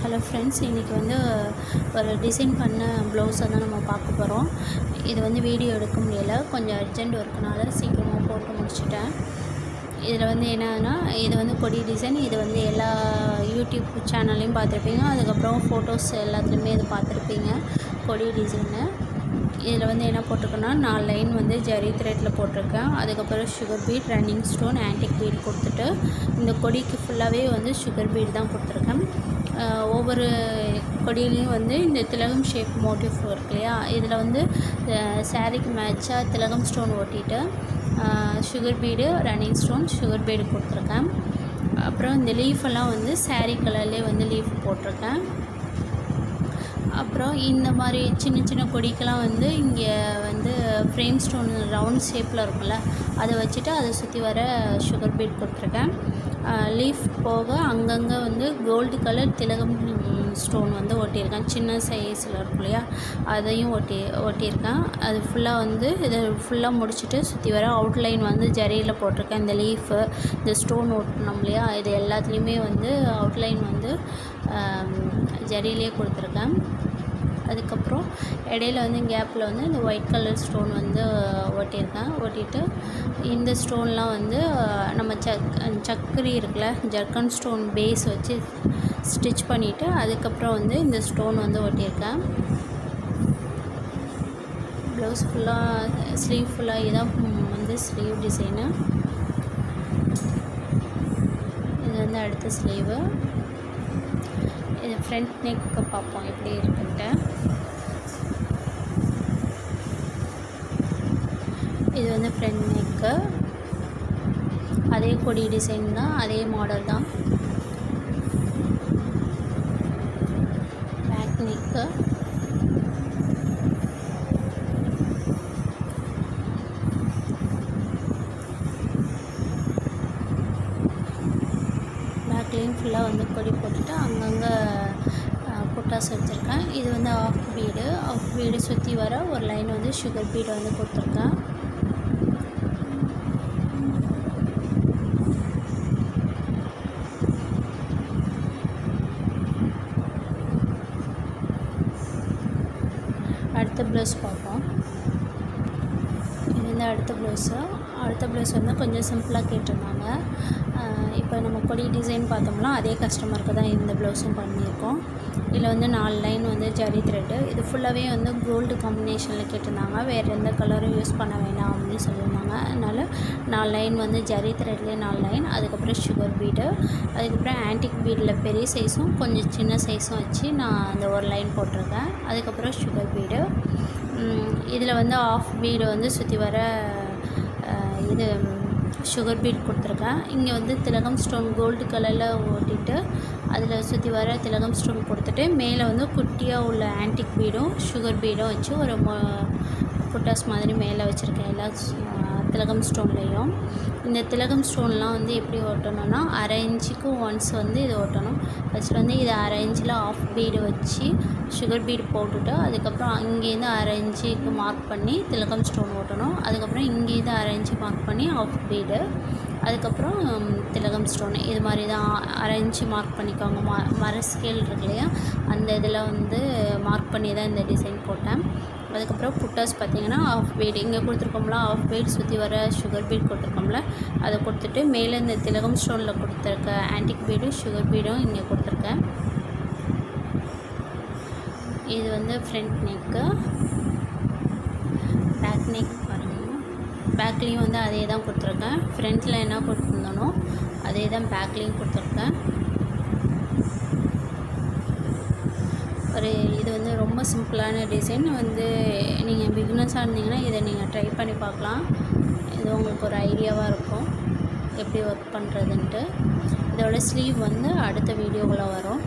Hello friends, இன்றைக்கி ஒரு design பண்ண ப்ளவுஸை தான் நம்ம பார்க்க போகிறோம். இது வீடியோ எடுக்க முடியலை, கொஞ்சம் அர்ஜெண்ட் ஒர்க்குனால சீக்கிரமாக போட்டு முடிச்சிட்டேன். இதில் என்னன்னா, இது கொடி டிசைன். இது எல்லா யூடியூப் சேனல்லையும் பார்த்துருப்பீங்க. அதுக்கப்புறம் ஃபோட்டோஸ் எல்லாத்துலேயுமே இது பார்த்துருப்பீங்க. கொடி டிசைனு இதில் என்ன போட்டிருக்கேன்னா, 4 லைன் ஜரி த்ரெட்டில் போட்டிருக்கேன். அதுக்கப்புறம் sugar beat, running stone, antique beat கொடுத்துட்டு இந்த கொடிக்கு ஃபுல்லாகவே சுகர் பீட் தான் கொடுத்துருக்கேன். ஒவ்வொரு கொடியிலையும் இந்த திலகம் ஷேப் மோட்டிவ் இருக்கு இல்லையா, இதில் சாரீக்கு மேட்சாக திலகம் ஸ்டோன் ஓட்டிட்டு sugar bead, running stone, sugar bead கொடுத்துருக்கேன். அப்புறம் இந்த லீஃபெல்லாம் சாரீ கலர்லேயே லீஃப் போட்டிருக்கேன். அப்புறம் இந்த மாதிரி சின்ன சின்ன கொடிக்கெல்லாம் இங்கே ஃப்ரேம் ஸ்டோன் ரவுண்ட் ஷேப்பில் இருக்கும்ல, அதை வச்சுட்டு அதை சுற்றி வர சுகர் பீட் கொடுத்துருக்கேன். லீஃப் போக அங்கங்கே கோல்டு கலர் திலகம் ஸ்டோன் ஒட்டியிருக்கேன். சின்ன சைஸில் இருக்கும் இல்லையா, அதையும் ஒட்டியிருக்கேன். அது ஃபுல்லாக இதை ஃபுல்லாக முடிச்சுட்டு சுற்றி வர அவுட்லைன் ஜரியில் போட்டிருக்கேன். இந்த லீஃபு, இந்த ஸ்டோன் ஒட்டணும் இல்லையா, இது எல்லாத்துலேயுமே அவுட்லைன் ஜரியிலே கொடுத்துருக்கேன். அதுக்கப்புறம் இடையில கேப்பில் இந்த ஒயிட் கலர் ஸ்டோன் ஒட்டியிருக்கேன். ஒட்டிட்டு இந்த ஸ்டோன்லாம் நம்ம சக்கரி இருக்குல்ல, ஜர்க்கன் ஸ்டோன் பேஸ் வச்சு ஸ்டிச் பண்ணிவிட்டு அதுக்கப்புறம் இந்த ஸ்டோன் ஒட்டியிருக்கேன். ப்ளவுஸ் ஃபுல்லாக ஸ்லீவ் ஃபுல்லாக இதான் ஸ்லீவ் டிசைனு. இது அடுத்த ஸ்லீவு. இது ஃப்ரண்ட் நெக்கு பார்ப்போம் எப்படி இருக்குன்ட்டு. இது ஃப்ரண்ட் நெக்கு, அதே கொடி டிசைன் தான், அதே மாடல் தான். பேக் நெக்கு, பேக்லேயும் ஃபுல்லாக கொடி போட்டுட்டு அங்கங்கே புட்டாஸ் வச்சுருக்கேன். இது ஆஃப் பீடு சுற்றி வர ஒரு லைன் சுகர் பீடு கொடுத்துருக்கேன். அடுத்த ப்ளவுஸ் பார்ப்போம். இது அடுத்த ப்ளவுஸ் கொஞ்சம் சிம்பிளாக கேட்டிருந்தாங்க. இப்போ நம்ம கொடி டிசைன் பார்த்தோம்னா அதே கஸ்டமருக்கு தான் இந்த ப்ளவுஸும் பண்ணியிருக்கோம். இதில் 4 லைன் ஜரி த்ரெட்டு. இது ஃபுல்லாகவே கோல்டு காம்பினேஷனில் கேட்டிருந்தாங்க. வேறு எந்த கலரும் யூஸ் பண்ண வேண்டாம் அப்படின்னு சொல்லியிருந்தாங்க. அதனால் 4 லைன் ஜரி த்ரெட்லேயே 4 லைன். அதுக்கப்புறம் சுகர் பீடு, அதுக்கப்புறம் ஆன்டிக் பீடில் பெரிய சைஸும் கொஞ்சம் சின்ன சைஸும் வச்சு நான் அந்த ஒரு லைன் போட்டிருக்கேன். அதுக்கப்புறம் சுகர் பீடு. இதில் ஆஃப் பீடு சுற்றி வர இது சுகர் பீட் கொடுத்துருக்கேன். இங்கே திலகம் ஸ்டோன் கோல்டு கலரில் ஓட்டிட்டு அதில் சுற்றி வர திலகம் ஸ்டோன் கொடுத்துட்டு மேலே குட்டியாக உள்ள ஆன்டிக் பீடும் சுகர் பீடும் வச்சு ஒரு புட்டாஸ் மாதிரி மேலே வச்சுருக்கேன் எல்லா திலகம் ஸ்டோன்லேயும். இந்த திலகம் ஸ்டோன்லாம் எப்படி ஓட்டணும்னா, அரை இன்ச்சுக்கு ஒன்ஸ் இது ஓட்டணும். ஃபஸ்ட்டு இது அரை இன்ச்சில் ஆஃப் பீடு வச்சு சுகர் பீடு போட்டுட்டு அதுக்கப்புறம் அங்கேருந்து அரை இன்ச்சுக்கு மார்க் பண்ணி திலகம் ஸ்டோன் ஓட்டணும். அதுக்கப்புறம் இங்கேருந்து அரை இன்ச்சு மார்க் பண்ணி ஆஃப் பீடு, அதுக்கப்புறம் திலகம் ஸ்டோனு. இது மாதிரி தான் அரை இன்ச்சு மார்க் பண்ணிக்கோங்க. மர ஸ்கேல் இருக்கு இல்லையா, அந்த இதில் மார்க் பண்ணி தான் இந்த டிசைன் போட்டேன். அதுக்கப்புறம் புட்டாஸ் பார்த்திங்கன்னா ஆஃப் பீடு இங்கே கொடுத்துருக்கோம்ல, ஆஃப் பீட் சுற்றி வர சுகர் பீட் கொடுத்துருக்கோம்ல, அதை கொடுத்துட்டு மேலே இந்த திலகம் ஸ்டோனில் கொடுத்துருக்க ஆன்டிக் பீடும் சுகர் பீடும் இங்கே கொடுத்துருக்கேன். இது ஃப்ரண்ட் நெக்கு. பேக் நெக் பாருங்கள், பேக்லேயும் அதே தான் கொடுத்துருக்கேன். ஃப்ரண்ட்டில் என்ன கொடுத்துருந்தனோ அதே தான் பேக்லேயும் கொடுத்துருக்கேன். இது ரொம்ப சிம்பிளான டிசைன். நீங்கள் பிகினர்ஸாக இருந்தீங்கன்னா இதை நீங்கள் ட்ரை பண்ணி பார்க்கலாம். இது உங்களுக்கு ஒரு ஐடியாவாக இருக்கும் எப்படி ஒர்க் பண்ணுறதுன்ட்டு. இதோட ஸ்லீவ் அடுத்த வீடியோவில் வரும்.